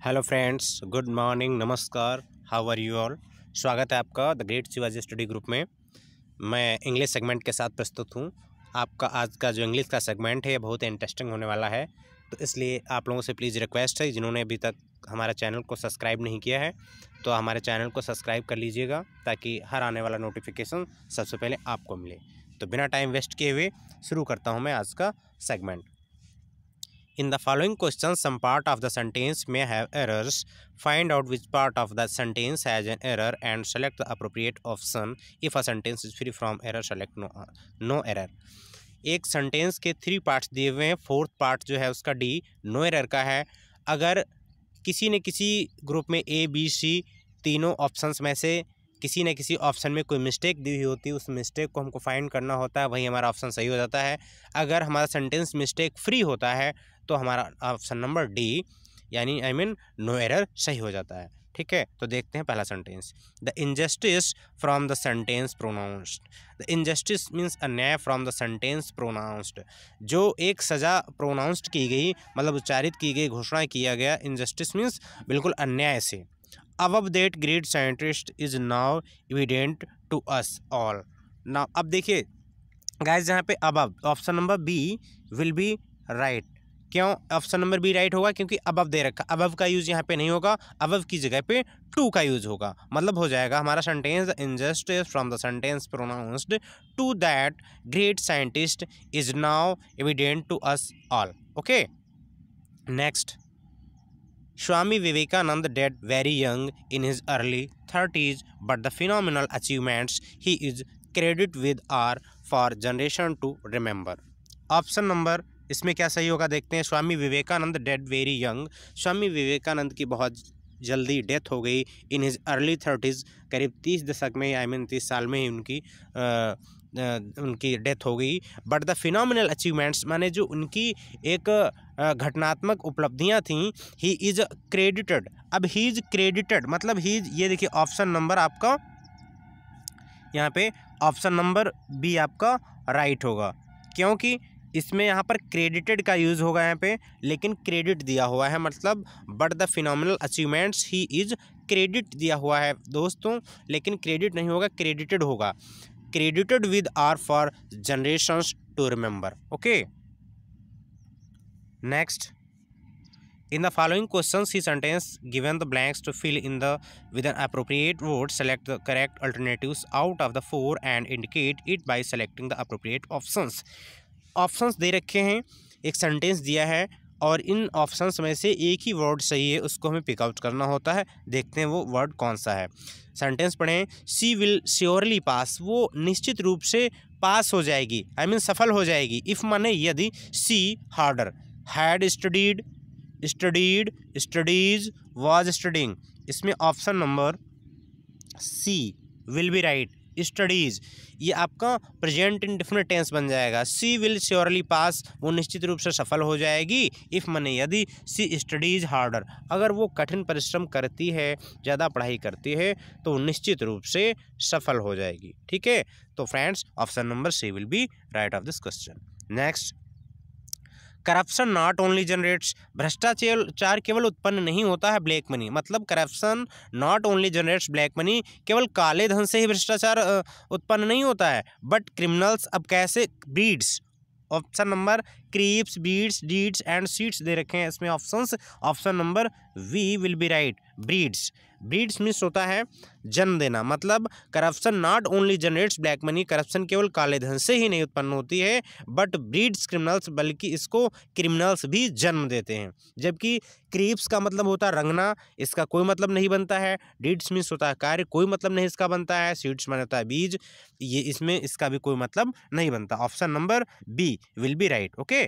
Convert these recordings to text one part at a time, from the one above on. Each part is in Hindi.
हेलो फ्रेंड्स, गुड मॉर्निंग, नमस्कार। How are you all. स्वागत है आपका the great Shivaji study group में। मैं इंग्लिश सेगमेंट के साथ प्रस्तुत हूँ। आपका आज का जो इंग्लिश का सेगमेंट है बहुत इंटरेस्टिंग होने वाला है, तो इसलिए आप लोगों से प्लीज़ रिक्वेस्ट है, जिन्होंने अभी तक हमारे चैनल को सब्सक्राइब नहीं किया है तो हमारे चैनल को सब्सक्राइब कर लीजिएगा, ताकि हर आने वाला नोटिफिकेशन सबसे पहले आपको मिले। तो बिना टाइम वेस्ट किए हुए शुरू करता हूँ मैं आज का segment. In the following questions, some part of the sentence may have errors. Find out which part of the sentence has an error and select the appropriate option. If a sentence is free from error, select no error. एक सेंटेंस के 3 पार्ट्स दिए हुए हैं, 4th पार्ट जो है उसका डी नो एरर का है। अगर किसी न किसी ग्रुप में ए बी सी तीनों ऑप्शंस में से किसी न किसी ऑप्शन में कोई मिस्टेक दी हुई होती है, उस मिस्टेक को हमको फाइंड करना होता है, वही हमारा ऑप्शन सही हो जाता है। अगर हमारा सेंटेंस मिस्टेक फ्री होता है तो हमारा ऑप्शन नंबर डी यानी नो एरर सही हो जाता है। ठीक है, तो देखते हैं पहला sentence. The injustice from the sentence pronounced. The injustice means अन्याय फ्रॉम द सेंटेंस प्रोनाउंस्ड। जो एक सज़ा प्रोनाउंस्ड की गई, मतलब उच्चारित की गई, घोषणा किया गया। इनजस्टिस मीन्स बिल्कुल अन्याय से। Above that great scientist is now evident to us all. Now अब देखिए गाइस, यहाँ पे above option number B will be right. क्यों ऑप्शन नंबर बी राइट होगा? क्योंकि above दे रखा। above का यूज़ यहाँ पे नहीं होगा, above की जगह पे to का यूज़ होगा। मतलब हो जाएगा हमारा sentence, injustice from the sentence pronounced to that great scientist is now evident to us all. Okay, next. Swami Vivekananda died very young in his early 30s, but the phenomenal achievements he is credited with are for generation to remember. Option number इसमें क्या सही होगा देखते हैं। Swami Vivekananda dead very young. Swami Vivekananda की बहुत जल्दी डेथ हो गई। इन हिज अर्ली 30s, करीब 30 दशक में 30 साल में ही उनकी डेथ हो गई। बट द फिनोमिनल अचीवमेंट्स माने जो उनकी एक घटनात्मक उपलब्धियां थीं, ही इज़ क्रेडिटेड। अब ही इज़ क्रेडिटेड मतलब ही, ये देखिए ऑप्शन नंबर आपका यहाँ पे ऑप्शन नंबर बी आपका राइट होगा, क्योंकि इसमें यहाँ पर क्रेडिटेड का यूज़ होगा यहाँ पे, लेकिन क्रेडिट दिया हुआ है, मतलब but the phenomenal achievements he is credit दिया हुआ है दोस्तों, लेकिन क्रेडिट नहीं होगा, क्रेडिटेड होगा। Credited with are for generations to remember. Okay, next. In the following questions, he sentence given the blanks to fill in the with an appropriate word. Select the correct alternatives out of the 4 and indicate it by selecting the appropriate options. Options दे रखे हैं, एक सेंटेंस दिया है और इन ऑप्शंस में से एक ही वर्ड सही है, उसको हमें पिक आउट करना होता है। देखते हैं वो वर्ड कौन सा है। सेंटेंस पढ़ें। सी विल श्योरली पास, वो निश्चित रूप से पास हो जाएगी, सफल हो जाएगी। इफ़ माने यदि, she harder, had studied, studied, studies, was studying. इसमें option number C will be right. Studies ये आपका प्रेजेंट इंडेफिनिट टेंस बन जाएगा। सी विल श्योरली पास, वो निश्चित रूप से सफल हो जाएगी। इफ़ माने यदि, सी स्टडीज़ हार्डर, अगर वो कठिन परिश्रम करती है, ज़्यादा पढ़ाई करती है, तो वो निश्चित रूप से सफल हो जाएगी। ठीक है, तो friends option number C will be right of this question. Next. Corruption not only generates, भ्रष्टाचार केवल उत्पन्न नहीं होता है ब्लैक मनी, मतलब corruption not only generates black money, केवल काले धन से ही भ्रष्टाचार उत्पन्न नहीं होता है, बट क्रिमिनल्स, अब कैसे, breeds. Option number creeps, beads, deeds and seeds दे रखे हैं इसमें options. Option number B will be right, breeds. Breeds means होता है जन्म देना, मतलब corruption not only generates black money, corruption केवल काले धन से ही नहीं उत्पन्न होती है, बट ब्रीड्स क्रिमिनल्स, बल्कि इसको क्रिमिनल्स भी जन्म देते हैं। जबकि क्रीप्स का मतलब होता है रंगना, इसका कोई मतलब नहीं बनता है। डीड्स मीन्स होता है कार्य, कोई मतलब नहीं इसका बनता है। सीड्स माने होता है बीज, ये इसमें इसका भी कोई मतलब नहीं बनता। Option number B will be right. Okay,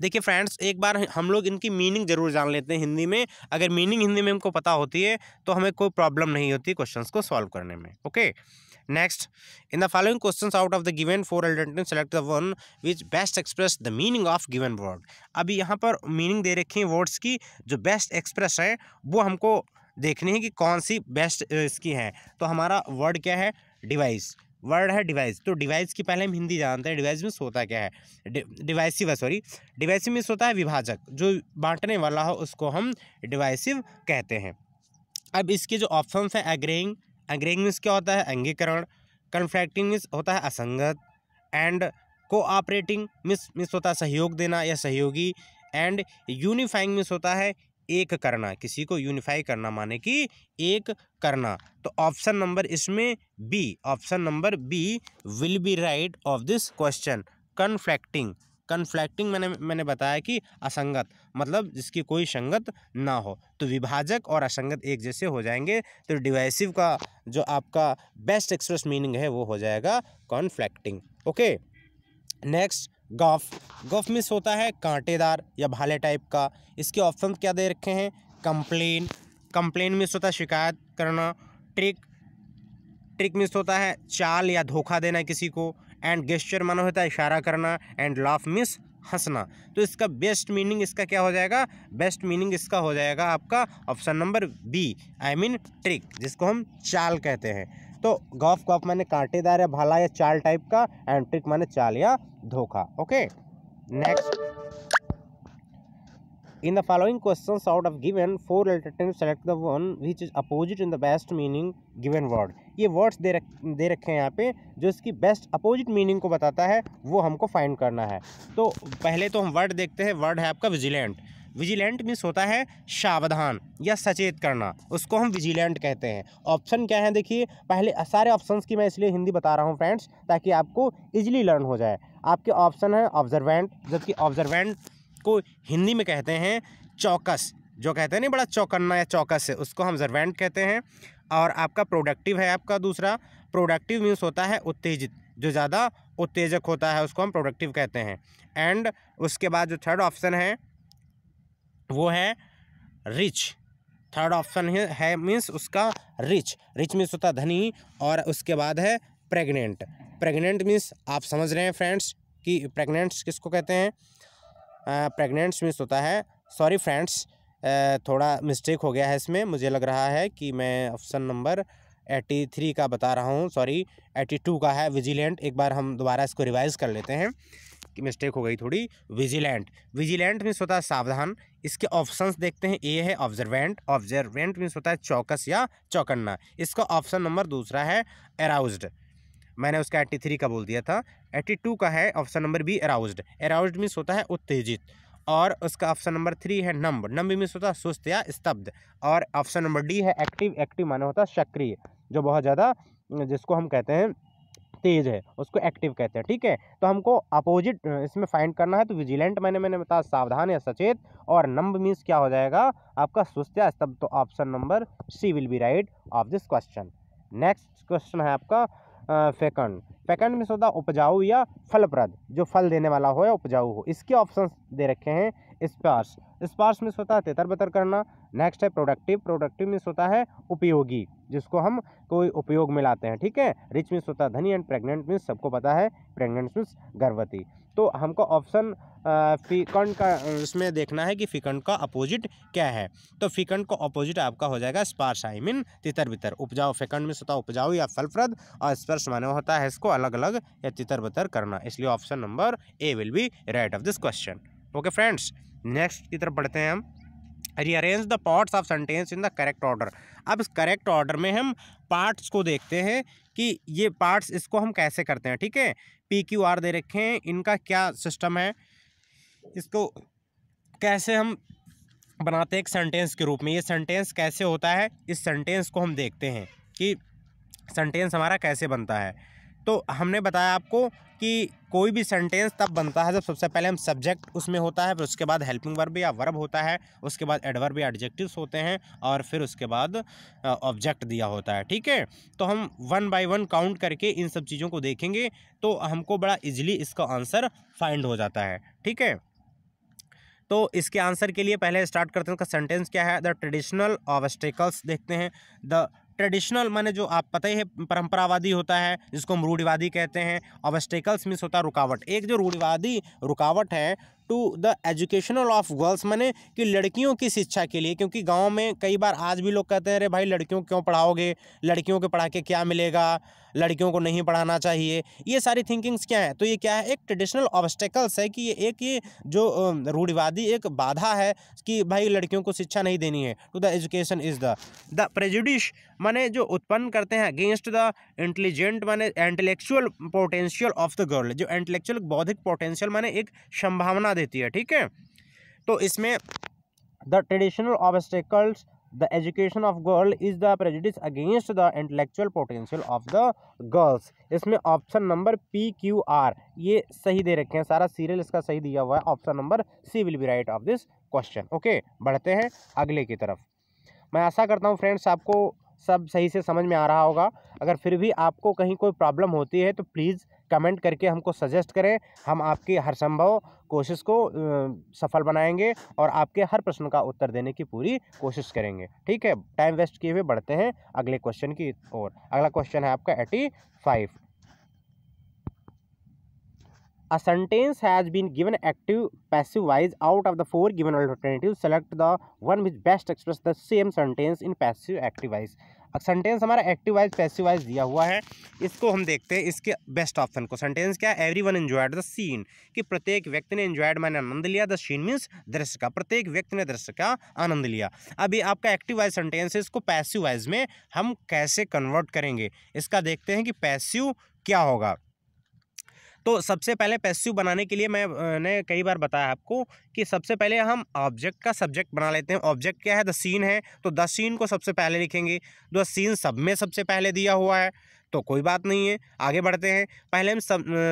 देखिए फ्रेंड्स, एक बार हम लोग इनकी मीनिंग जरूर जान लेते हैं हिंदी में। अगर मीनिंग हिंदी में हमको पता होती है तो हमें कोई प्रॉब्लम नहीं होती क्वेश्चंस को सॉल्व करने में। Okay, next. In the following questions out of the given 4 alternative select the one which best express the meaning of given word. अभी यहाँ पर मीनिंग दे रखी है वर्ड्स की, जो बेस्ट एक्सप्रेस है वो हमको देखनी है कि कौन सी बेस्ट इसकी है। तो हमारा वर्ड क्या है? डिवाइस। वर्ड है डिवाइस। तो डिवाइस की पहले हम हिंदी जानते हैं, डिवाइस मीन्स होता क्या है, डिवाइसिव है, सॉरी डिवाइसिव मीन्स होता है विभाजक, जो बांटने वाला हो उसको हम डिवाइसिव कहते हैं। अब इसके जो ऑप्शंस हैं, एग्रीइंग, एग्रीइंग मीन्स क्या होता है, अंगीकरण, कन्फ्लिक्टिंग मीन्स होता है असंगत, एंड कोऑपरेटिंग मीन्स होता है सहयोग देना या सहयोगी, एंड यूनिफाइंग मीन्स होता है एक करना, किसी को यूनिफाई करना माने कि एक करना। तो ऑप्शन नंबर इसमें B, option number B will be right of this question, conflicting. Conflicting मैंने बताया कि असंगत, मतलब जिसकी कोई संगत ना हो। तो विभाजक और असंगत एक जैसे हो जाएंगे, तो डिवाइसिव का जो आपका बेस्ट एक्सप्रेस मीनिंग है वो हो जाएगा conflicting. Okay, next gaff. Gaff means होता है कांटेदार या भाले टाइप का। इसके ऑप्शन क्या दे रखे हैं, कंप्लेन, कंप्लेन मीन्स होता है शिकायत करना, ट्रिक, ट्रिक मीन्स होता है चाल या धोखा देना किसी को, एंड गेस्चर माना होता है इशारा करना, एंड लाफ मीन्स हंसना। तो इसका बेस्ट मीनिंग इसका क्या हो जाएगा, बेस्ट मीनिंग इसका हो जाएगा आपका option number B, I mean trick, जिसको हम चाल कहते हैं। तो गॉफ, गॉफ माने कांटेदार या भाला या चाल टाइप का, एंड ट्रिक माने चाल या धोखा। Okay, next, in the following questions out of given 4 alternative select the one which is opposite in the best meaning given word. ये वर्ड्स दे रखे हैं यहाँ पे, जो इसकी बेस्ट अपोजिट मीनिंग को बताता है वो हमको फाइंड करना है। तो पहले तो हम वर्ड देखते हैं, वर्ड है आपका विजिलेंट। विजिलेंट मीन्स होता है सावधान या सचेत करना, उसको हम विजिलेंट कहते हैं। ऑप्शन क्या है देखिए, पहले सारे ऑप्शंस की मैं इसलिए हिंदी बता रहा हूँ फ्रेंड्स, ताकि आपको इजीली लर्न हो जाए। आपके ऑप्शन है ऑब्जर्वेंट, जबकि ऑब्जर्वेंट को हिंदी में कहते हैं चौकस, जो कहते हैं नहीं बड़ा चौकन्ना या चौकस है, उसको हम ऑब्जर्वेंट कहते हैं। और आपका प्रोडक्टिव है आपका दूसरा, प्रोडक्टिव मीन्स होता है उत्तेजित, जो ज़्यादा उत्तेजक होता है उसको हम प्रोडक्टिव कहते हैं। एंड उसके बाद जो थर्ड ऑप्शन है वो है रिच। थर्ड ऑप्शन है मीन्स उसका रिच, रिच मीन्स होता है धनी। और उसके बाद है प्रेग्नेंट। प्रेग्नेंट मीन्स आप समझ रहे हैं फ्रेंड्स कि प्रेग्नेंट्स किसको कहते हैं, प्रेग्नेंट्स मीन्स होता है, सॉरी फ्रेंड्स थोड़ा मिस्टेक हो गया है इसमें, मुझे लग रहा है कि मैं ऑप्शन नंबर 83 का बता रहा हूँ, सॉरी 82 का है विजिलेंट। एक बार हम दोबारा इसको रिवाइज कर लेते हैं कि मिस्टेक हो गई थोड़ी। विजिलेंट, विजिलेंट मीन्स होता है सावधान। इसके ऑप्शंस देखते हैं, ए है ऑब्जर्वेंट, ऑब्जर्वेंट मीन्स होता है चौकस या चौकन्ना। इसका ऑप्शन नंबर दूसरा है अराउज्ड, मैंने उसका 83 का बोल दिया था। 82 का है option number B aroused. Aroused means होता है उत्तेजित। और उसका ऑप्शन नंबर 3 है नम्ब, नम्ब मीन्स होता है सुस्त या स्तब्ध। और ऑप्शन नंबर डी है एक्टिव, एक्टिव माने होता है सक्रिय, जो बहुत ज़्यादा, जिसको हम कहते हैं तेज है उसको एक्टिव कहते हैं। ठीक है, तो हमको अपोजिट इसमें फाइंड करना है। तो विजिलेंट मैंने बताया सावधान या सचेत, और नम्ब मीन्स क्या हो जाएगा आपका सुस्त या स्तब्ध। तो option number C will be right of this question. Next question है आपका फेकंड। फेकंड मीन्स होता है उपजाऊ या फलप्रद, जो फल देने वाला हो या उपजाऊ हो। इसके ऑप्शंस दे रखे हैं, स्पार्स, स्पार्स मीन्स होता है तितर बितर करना। नेक्स्ट है प्रोडक्टिव, प्रोडक्टिव मीन्स होता है उपयोगी, जिसको हम कोई उपयोग में लाते हैं। ठीक है, रिच मीन्स होता है धनी, एंड प्रेग्नेंट मीन्स सबको पता है प्रेग्नेंट मीन्स गर्भवती। तो हमको ऑप्शन फिकंड का इसमें देखना है कि फिकंड का अपोजिट क्या है। तो फिकंड का अपोजिट आपका हो जाएगा स्पार्स, आई मीन तितर बितर। उपजाऊ, फिकंड मीन्स होता है उपजाऊ या फलप्रद, और स्पर्श माने होता है इसको अलग अलग या तितर बितर करना। इसलिए option number A will be right of this question. Okay friends, next की तरफ बढ़ते हैं हम। Rearrange the parts of sentence in the correct order. अब इस करेक्ट ऑर्डर में हम पार्ट्स को देखते हैं कि ये पार्ट्स इसको हम कैसे करते हैं। ठीक है, पी क्यू आर दे रखे हैं, इनका क्या सिस्टम है, इसको कैसे हम बनाते हैं एक सेंटेंस के रूप में, ये सेंटेंस कैसे होता है, इस सेंटेंस को हम देखते हैं कि सेंटेंस हमारा कैसे बनता है। तो हमने बताया आपको कि कोई भी सेंटेंस तब बनता है जब सबसे पहले हम सब्जेक्ट उसमें होता है, फिर उसके बाद हेल्पिंग वर्ब या वर्ब होता है, उसके बाद एडवर्ब या एडजेक्टिव्स होते हैं, और फिर उसके बाद ऑब्जेक्ट दिया होता है। ठीक है, तो हम 1 बाय 1 काउंट करके इन सब चीज़ों को देखेंगे तो हमको बड़ा इजीली इसका आंसर फाइंड हो जाता है। ठीक है, तो इसके आंसर के लिए पहले स्टार्ट करते हैं उसका सेंटेंस क्या है। द ट्रेडिशनल ऑब्स्टेकल्स देखते हैं। द ट्रेडिशनल माने जो आप पता ही है परंपरावादी होता है, जिसको हम रूढ़िवादी कहते हैं। ऑब्स्टेकल्स मीन्स होता है रुकावट। एक जो रूढ़िवादी रुकावट है to the educational of girls, माने कि लड़कियों की शिक्षा के लिए, क्योंकि गांव में कई बार आज भी लोग कहते हैं अरे भाई लड़कियों को क्यों पढ़ाओगे, लड़कियों को पढ़ा के क्या मिलेगा, लड़कियों को नहीं पढ़ाना चाहिए। ये सारी थिंकिंग्स क्या है, तो ये क्या है, एक ट्रेडिशनल ऑब्स्टेकल्स है कि ये जो रूढ़िवादी एक बाधा है कि भाई लड़कियों को शिक्षा नहीं देनी है। To the education is the prejudice, माने जो उत्पन्न करते हैं अगेंस्ट द इंटेलिजेंट, माने intellectual potential of the girl, जो इंटेलेक्चुअल बौद्धिक पोटेंशियल माने एक संभावना देती है, ठीक है। तो इसमें the traditional obstacles the education of girl is the prejudice against the intellectual potential of the girls. इसमें ऑप्शन नंबर PQR ये सही दे रखे हैं, सारा सीरियल इसका सही दिया हुआ है। Option number C will be right of this question. Okay, बढ़ते हैं अगले की तरफ। मैं आशा करता हूँ फ्रेंड्स आपको सब सही से समझ में आ रहा होगा। अगर फिर भी आपको कहीं कोई प्रॉब्लम होती है तो प्लीज़ कमेंट करके हमको सजेस्ट करें, हम आपकी हर संभव कोशिश को सफल बनाएंगे और आपके हर प्रश्न का उत्तर देने की पूरी कोशिश करेंगे, ठीक है। टाइम वेस्ट किए हुए बढ़ते हैं अगले क्वेश्चन की ओर। अगला क्वेश्चन है आपका 85। A sentence has been given active passive wise out of the 4 given alternatives. Select the one which best express the same sentence in passive active wise. Sentence हमारा एक्टिव वाइज पैसिव वाइज दिया हुआ है, इसको हम देखते हैं इसके बेस्ट ऑप्शन को। सेंटेंस क्या है, एवरीवन एंजॉयड द सीन, कि प्रत्येक व्यक्ति ने एंजॉयड माने आनंद लिया, द सीन मीन्स दृश्य का, प्रत्येक व्यक्ति ने दृश्य का आनंद लिया। अब ये आपका एक्टिव वाइज सेंटेंस है, इसको पैसिव वाइज में हम कैसे कन्वर्ट करेंगे, इसका देखते हैं कि पैसिव क्या होगा। तो सबसे पहले पैसिव बनाने के लिए मैंने कई बार बताया आपको कि सबसे पहले हम ऑब्जेक्ट का सब्जेक्ट बना लेते हैं। ऑब्जेक्ट क्या है, द सीन है, तो द सीन को सबसे पहले लिखेंगे। द सीन सब में सबसे पहले दिया हुआ है तो कोई बात नहीं है, आगे बढ़ते हैं। पहले हम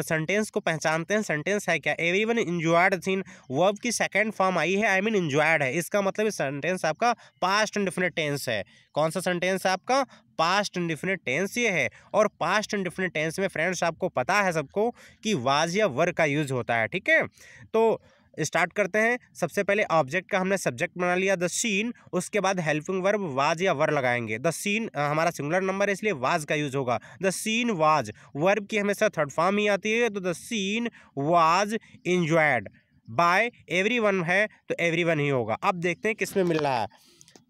सेंटेंस को पहचानते हैं, सेंटेंस है क्या, एवरीवन एंजॉयड सीन, वर्ब की सेकंड फॉर्म आई है, आई मीन एंजॉयड है, इसका मतलब सेंटेंस आपका पास्ट इंडेफिनिट टेंस है। कौन सा सेंटेंस है आपका, पास्ट इंडेफिनिट टेंस ये है। और पास्ट इंडेफिनिट टेंस में फ्रेंड्स आपको पता है सबको कि वाज या वर का यूज होता है, ठीक है। तो स्टार्ट करते हैं। सबसे पहले ऑब्जेक्ट का हमने सब्जेक्ट बना लिया द सीन, उसके बाद हेल्पिंग वर्ब वाज या वर लगाएंगे। द सीन हमारा सिंगुलर नंबर है इसलिए वाज का यूज होगा। द सीन वाज, वर्ब की हमेशा थर्ड फॉर्म ही आती है, तो the scene was enjoyed by everyone है तो एवरीवन ही होगा। अब देखते हैं किसमें मिल रहा है,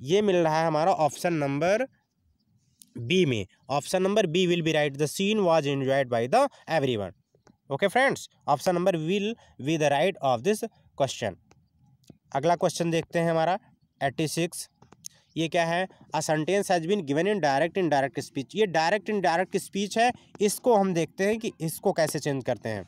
ये मिल रहा है हमारा ऑप्शन नंबर बी में। Option number B will be right, the scene was enjoyed by the everyone. Okay friends, option number will be the right of this question. अगला क्वेश्चन देखते हैं हमारा 86। ये क्या है, a sentence has been given in direct indirect speech. ये डायरेक्ट इनडायरेक्ट स्पीच है, इसको हम देखते हैं कि इसको कैसे चेंज करते हैं।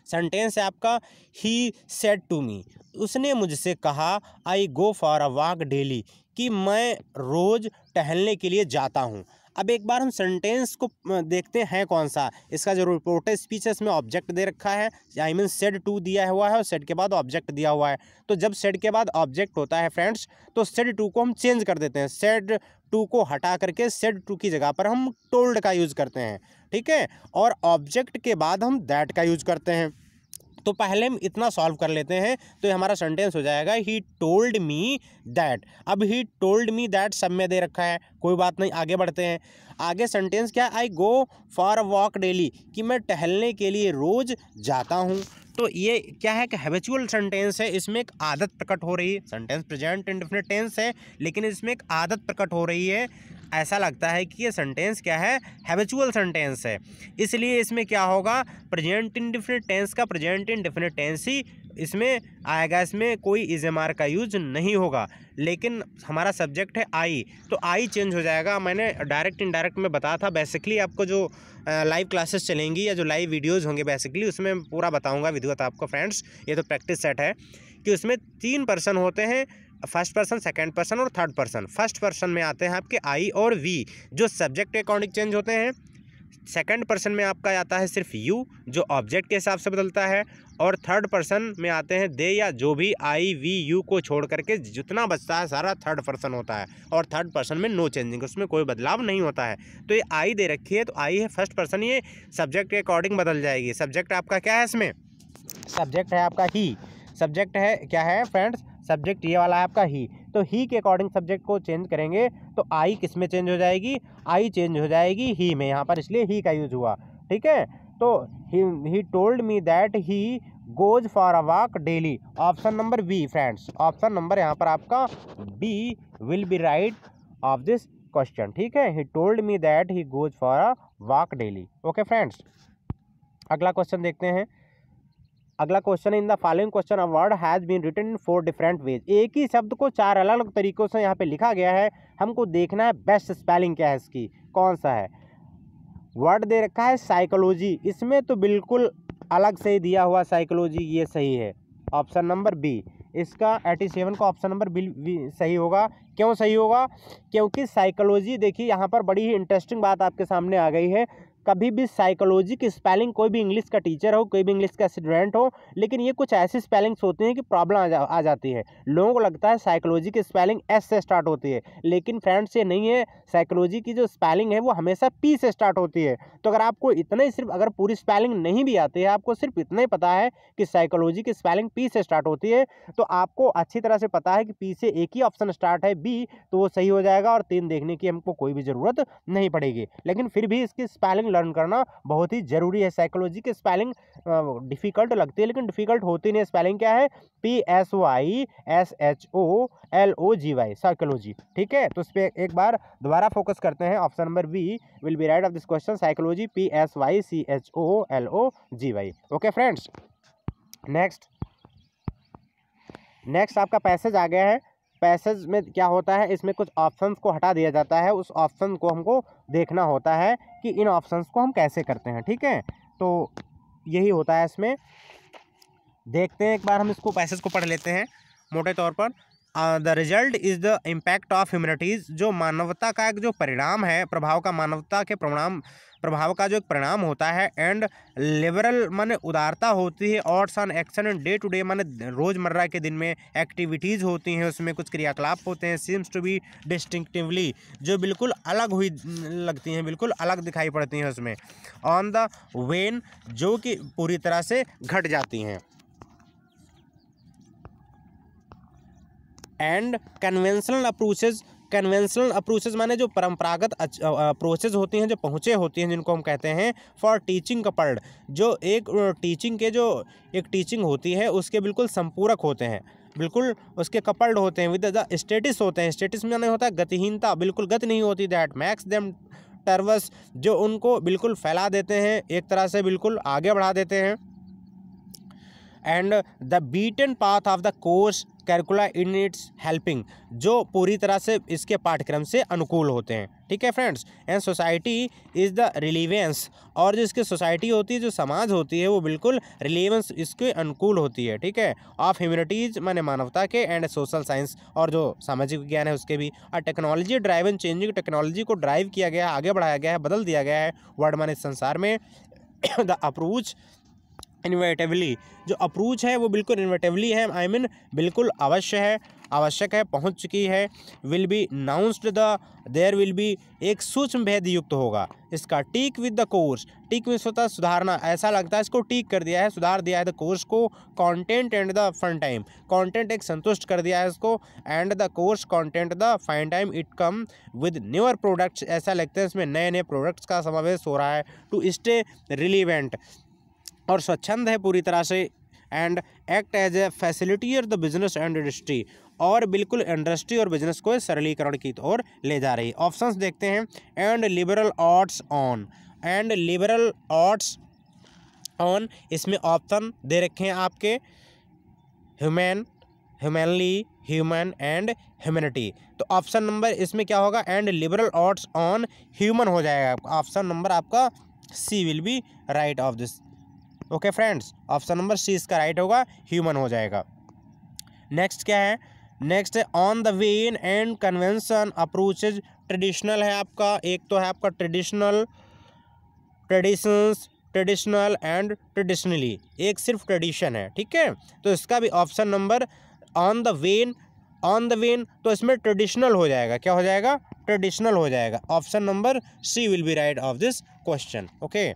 सेंटेंस है आपका ही सेड टू मी, उसने मुझसे कहा I go for a walk daily, कि मैं रोज़ टहलने के लिए जाता हूँ। अब एक बार हम सेंटेंस को देखते हैं कौन सा, इसका जो रिपोर्टेड स्पीच है इसमें ऑब्जेक्ट दे रखा है, आई मीन सेड टू दिया हुआ है और सेड के बाद ऑब्जेक्ट दिया हुआ है। तो जब सेड के बाद ऑब्जेक्ट होता है फ्रेंड्स तो सेड टू को हम चेंज कर देते हैं, सेड टू को हटा करके सेड टू की जगह पर हम टोल्ड का यूज़ करते हैं, ठीक है। और ऑब्जेक्ट के बाद हम दैट का यूज़ करते हैं। तो पहले हम इतना सॉल्व कर लेते हैं तो ये हमारा सेंटेंस हो जाएगा ही टोल्ड मी दैट। अब ही टोल्ड मी दैट सब में दे रखा है, कोई बात नहीं, आगे बढ़ते हैं। आगे सेंटेंस क्या है, I go for a walk daily, कि मैं टहलने के लिए रोज़ जाता हूँ। तो ये क्या है कि हैबिचुअल सेंटेंस है, इसमें एक आदत प्रकट हो रही है। सेंटेंस प्रेजेंट इंडेफिनिट टेंस है लेकिन इसमें एक आदत प्रकट हो रही है। ऐसा लगता है कि ये सेंटेंस क्या है, हैबिचुअल सेंटेंस है, इसलिए इसमें क्या होगा, प्रेजेंट इंडेफिनिट टेंस का प्रेजेंट इंडेफिनिट टेंस ही इसमें आएगा, इसमें कोई इज़मार का यूज नहीं होगा। लेकिन हमारा सब्जेक्ट है आई, तो आई चेंज हो जाएगा। मैंने डायरेक्ट इनडायरेक्ट में बताया था, बेसिकली आपको जो लाइव क्लासेस चलेंगी या जो लाइव वीडियोस होंगे बेसिकली उसमें पूरा बताऊंगा विधिवत आपको फ्रेंड्स। ये तो प्रैक्टिस सेट है कि उसमें 3 पर्सन होते हैं, फर्स्ट पर्सन, सेकंड पर्सन और थर्ड पर्सन। फर्स्ट पर्सन में आते हैं आपके आई और वी जो सब्जेक्ट के अकॉर्डिंग चेंज होते हैं। सेकंड पर्सन में आपका आता है सिर्फ यू जो ऑब्जेक्ट के हिसाब से बदलता है। और थर्ड पर्सन में आते हैं दे, या जो भी आई वी यू को छोड़ करके जितना बचता है सारा थर्ड पर्सन होता है। और थर्ड पर्सन में नो चेंजिंग, उसमें कोई बदलाव नहीं होता है। तो ये आई दे रखी है तो आई है फर्स्ट पर्सन, ये सब्जेक्ट के अकॉर्डिंग बदल जाएगी। सब्जेक्ट आपका क्या है, इसमें सब्जेक्ट है आपका ही। सब्जेक्ट है क्या है फ्रेंड्स, सब्जेक्ट ये वाला है आपका ही। तो ही के अकॉर्डिंग सब्जेक्ट को चेंज करेंगे तो आई किस में चेंज हो जाएगी, आई चेंज हो जाएगी ही में, यहाँ पर इसलिए ही का यूज हुआ, ठीक है। तो he told me that he goes for a walk daily. Option number B friends, option number यहाँ पर आपका B will be right of this question. ठीक है, he told me that he goes for a walk daily. Okay friends, अगला क्वेश्चन देखते हैं। अगला question, in the following question a word has been written in 4 different ways. एक ही शब्द को 4 अलग अलग तरीकों से यहाँ पे लिखा गया है, हमको देखना है बेस्ट स्पेलिंग क्या है इसकी, कौन सा है। वर्ड दे रखा है साइकोलॉजी, इसमें तो बिल्कुल अलग से ही दिया हुआ साइकोलॉजी, ये सही है ऑप्शन नंबर बी। इसका 87 का ऑप्शन नंबर बी सही होगा। क्यों सही होगा? क्योंकि साइकोलॉजी, देखिए यहाँ पर बड़ी ही इंटरेस्टिंग बात आपके सामने आ गई है। कभी भी साइकोलॉजी की स्पेलिंग, कोई भी इंग्लिश का टीचर हो, कोई भी इंग्लिश का स्टूडेंट हो, लेकिन ये कुछ ऐसी स्पेलिंग्स होती हैं कि प्रॉब्लम आ जाती है। लोगों को लगता है साइकोलॉजी की स्पेलिंग एस से स्टार्ट होती है, लेकिन फ्रेंड्स ये नहीं है। साइकोलॉजी की जो स्पेलिंग है वो हमेशा पी से स्टार्ट होती है। तो अगर आपको इतना ही, सिर्फ अगर पूरी स्पेलिंग नहीं भी आती है, आपको सिर्फ इतना ही पता है कि साइकोलॉजी की स्पेलिंग पी से स्टार्ट होती है, तो आपको अच्छी तरह से पता है कि पी से एक ही ऑप्शन स्टार्ट है बी, तो वो सही हो जाएगा और 3 देखने की हमको कोई भी ज़रूरत नहीं पड़ेगी। लेकिन फिर भी इसकी स्पेलिंग लर्न करना बहुत ही ज़रूरी है। साइकोलॉजी की स्पेलिंग डिफ़िकल्ट लगती है, लेकिन डिफ़िकल्ट होती नहीं है। स्पेलिंग क्या है? PSYSHOLOGY, psychology. ठीक है, तो इस पर एक बार दोबारा फोकस करते हैं। Option number B will be right of this question, psychology PSYCHOLOGY। Okay friends, next आपका पैसेज आ गया है। पैसेज में क्या होता है, इसमें कुछ ऑप्शंस को हटा दिया जाता है, उस ऑप्शन को हमको देखना होता है कि इन ऑप्शंस को हम कैसे करते हैं। ठीक है, तो यही होता है इसमें। देखते हैं एक बार, हम इसको पैसेज को पढ़ लेते हैं मोटे तौर पर। The result is the impact of humanities, जो मानवता का एक जो परिणाम है, प्रभाव का, मानवता के प्रभाव का जो एक परिणाम होता है। एंड लिबरल माने उदारता होती है, odds on action and day to day माने रोज़मर्रा के दिन में एक्टिविटीज़ होती हैं, उसमें कुछ क्रियाकलाप होते हैं। सीम्स टू बी डिस्टिंक्टिवली, जो बिल्कुल अलग हुई लगती हैं, बिल्कुल अलग दिखाई पड़ती हैं उसमें। ऑन द वेन, जो कि पूरी तरह से घट जाती हैं। एंड कन्वेंशनल अप्रोचेज माने जो परंपरागत अप्रोचेज होती हैं, जो पहुँचे होती हैं, जिनको हम कहते हैं फॉर टीचिंग कपल्ड, जो एक टीचिंग के जो एक टीचिंग होती है उसके बिल्कुल संपूरक होते हैं, बिल्कुल उसके कपल्ड होते हैं विद द स्टेटिस होते हैं। स्टेटिस में होता है गतिहीनता, बिल्कुल गति नहीं होती। दैट मैक्स देम टर्वस, जो उनको बिल्कुल फैला देते हैं, एक तरह से बिल्कुल आगे बढ़ा देते हैं। And the beaten path of the course calculus in its helping, जो पूरी तरह से इसके पाठ्यक्रम से अनुकूल होते हैं। ठीक है friends, and society is the relevance, और जो इसकी सोसाइटी होती है, जो समाज होती है, वो बिल्कुल रिलीवेंस इसके अनुकूल होती है। ठीक है, ऑफ ह्यूमैनिटीज़ माने मानवता के, एंड सोशल साइंस, और जो सामाजिक विज्ञान है उसके भी। और टेक्नोलॉजी ड्राइवन चेंजिंग, टेक्नोलॉजी को ड्राइव किया गया है, आगे बढ़ाया गया है, बदल दिया गया है वर्ड माने संसार में। द अप्रोच इन्वेटिवली, जो अप्रोच है वो बिल्कुल इन्वेटिवली है, आई मीन बिल्कुल आवश्यक है, पहुंच चुकी है। Will be announced the, there will be, एक सूक्ष्म भेद युक्त होगा इसका। Teak with the course, teak में होता है सुधारना, ऐसा लगता है इसको टीक कर दिया है, सुधार दिया है द कोर्स को। Content and the fun time, content एक संतुष्ट कर दिया है इसको, and the course content the fine time, it come with newer products, ऐसा लगता है इसमें नए नए प्रोडक्ट्स का समावेश हो रहा है। टू स्टे रिलीवेंट, और स्वच्छंद है पूरी तरह से। And act as a facilitator the business and industry, और बिल्कुल इंडस्ट्री और बिजनेस को सरलीकरण की ओर ले जा रही है। ऑप्शंस देखते हैं। And liberal arts on, and liberal arts on, इसमें ऑप्शन दे रखे हैं आपके ह्यूमनली, ह्यूमन एंड ह्यूमैनिटी। तो ऑप्शन नंबर इसमें क्या होगा? And liberal arts on human हो जाएगा। ऑप्शन नंबर आपका C will be right of this. Okay friends, option number C इसका राइट होगा, ह्यूमन हो जाएगा। नेक्स्ट क्या है? नेक्स्ट है on the when and convention approaches, traditional है आपका, एक तो है आपका traditional, traditions, traditional and traditionally, एक सिर्फ ट्रेडिशन है। ठीक है, तो इसका भी option number on the when, तो इसमें ट्रेडिशनल हो जाएगा, क्या हो जाएगा? ट्रेडिशनल हो जाएगा। Option number C will be right of this question. Okay,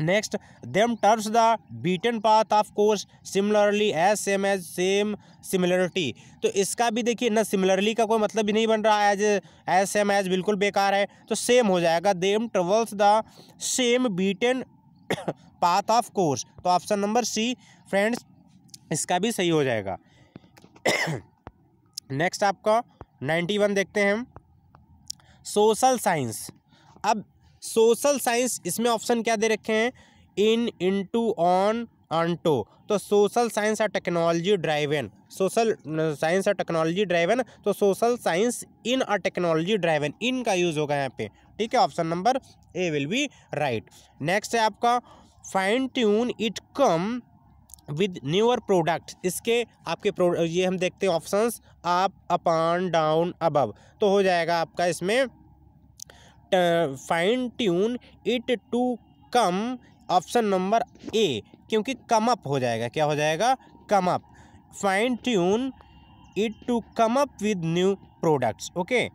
next, detours the beaten path of course similarly as, same as, same, similarity. तो इसका भी देखिए ना, सिमिलरली का कोई मतलब भी नहीं बन रहा है, एज सेम एज बिल्कुल बेकार है, तो सेम हो जाएगा। Them travels the same beaten path of course. तो ऑप्शन नंबर सी फ्रेंड्स इसका भी सही हो जाएगा। नेक्स्ट आपका 91 देखते हैं हम, सोशल साइंस। अब सोशल साइंस इसमें ऑप्शन क्या दे रखे हैं, इन, इनटू, ऑन, ऑनटो। तो सोशल साइंस और टेक्नोलॉजी ड्राइवन, सोशल साइंस और टेक्नोलॉजी ड्राइवन, तो सोशल साइंस इन और टेक्नोलॉजी ड्राइवन, इन का यूज होगा यहाँ पे, ठीक है। Option number A will be right. Next है आपका fine tune it come with newer product. इसके आपके ये हम देखते हैं options, up, upon, down, above. तो हो जाएगा आपका इसमें fine tune it to come, option number A, क्योंकि कम अप हो जाएगा, क्या हो जाएगा, come up. Fine tune it to come up with new products. Okay.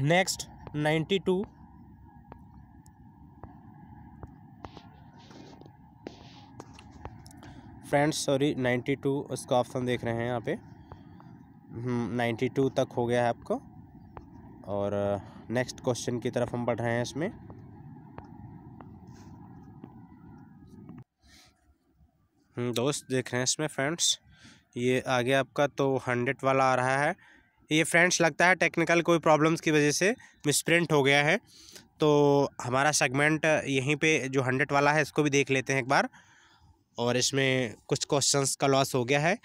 Next 92, friends sorry 92 उसका ऑप्शन देख रहे हैं यहाँ पे। 92 तक हो गया है आपको, और नेक्स्ट क्वेश्चन की तरफ हम बढ़ रहे हैं इसमें। दोस्त देख रहे हैं इसमें फ्रेंड्स, ये आगे आपका तो 100 वाला आ रहा है। ये फ्रेंड्स लगता है टेक्निकल कोई प्रॉब्लम्स की वजह से मिसप्रिंट हो गया है। तो हमारा सेगमेंट यहीं पे जो 100 वाला है इसको भी देख लेते हैं एक बार, और इसमें कुछ क्वेश्चंस का लॉस हो गया है।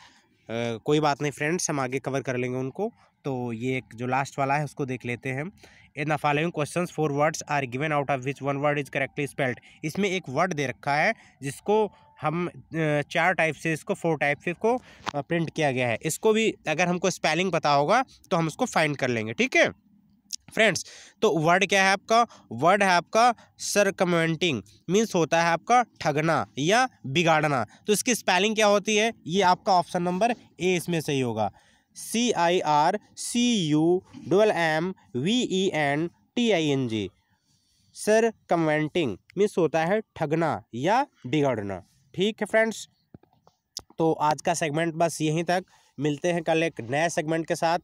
कोई बात नहीं फ्रेंड्स, हम आगे कवर कर लेंगे उनको। तो ये एक जो लास्ट वाला है उसको देख लेते हैं हम। In the following questions 4 words are given out of which 1 word is correctly spelled. इसमें एक वर्ड दे रखा है जिसको हम 4 टाइप से, इसको 4 टाइप से इसको प्रिंट किया गया है। इसको भी अगर हमको स्पेलिंग पता होगा तो हम उसको फाइंड कर लेंगे, ठीक है फ्रेंड्स। तो वर्ड क्या है आपका, वर्ड है आपका सरकमेंटिंग, मीन्स होता है आपका ठगना या बिगाड़ना। तो इसकी स्पेलिंग क्या होती है, ये आपका ऑप्शन नंबर ए इसमें सही होगा। CIRCUMMVENTING, सरकमेंटिंग मीन्स होता है ठगना या बिगाड़ना, ठीक है फ्रेंड्स। तो आज का सेगमेंट बस यहीं तक, मिलते हैं कल एक नए सेगमेंट के साथ।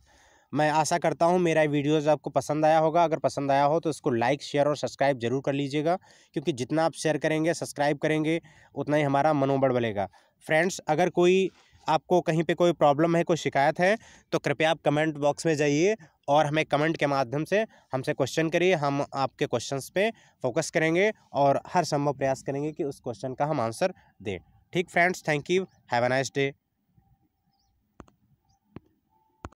मैं आशा करता हूँ मेरा वीडियोज़ आपको पसंद आया होगा। अगर पसंद आया हो तो इसको लाइक, शेयर और सब्सक्राइब जरूर कर लीजिएगा, क्योंकि जितना आप शेयर करेंगे, सब्सक्राइब करेंगे, उतना ही हमारा मनोबल बढ़ेगा। फ्रेंड्स अगर कोई आपको कहीं पे कोई प्रॉब्लम है, कोई शिकायत है, तो कृपया आप कमेंट बॉक्स में जाइए और हमें कमेंट के माध्यम से हमसे क्वेश्चन करिए। हम आपके क्वेश्चंस पे फोकस करेंगे और हर संभव प्रयास करेंगे कि उस क्वेश्चन का हम आंसर दें। ठीक friends, thank you, have a nice day.